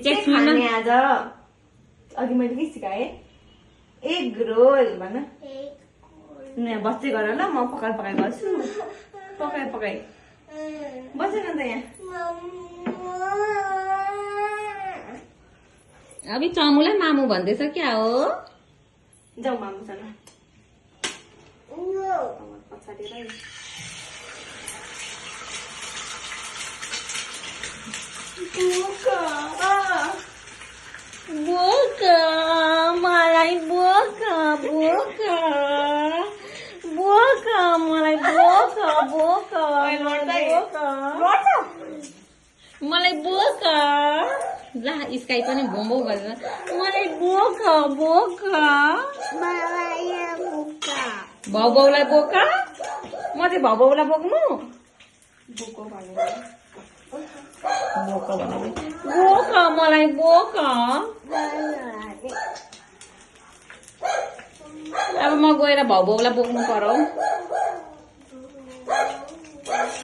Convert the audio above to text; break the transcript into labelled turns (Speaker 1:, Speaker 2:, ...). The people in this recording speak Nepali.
Speaker 1: चाहिँ छुइनँ
Speaker 2: आज अघि मैले के सिकाएँ एग रोल भन बस्दै गर ल म पकाइ गर्छु पकाइ बसेन त यहाँ
Speaker 1: अभी चमुलाई मामु भन्दैछ क्या हो
Speaker 2: जाऊ मामुसँग पछाडि
Speaker 1: बोका मलाई बोका मलाई बोका मलाई बोका ला स्काई पनि भोम्बो गरेर मलाई बोका भाउलाई बोका म चाहिँ भाउलाई बोक्नु बोका मलाई बोका अब म गएर भाउलाई बोक्नु पर्यो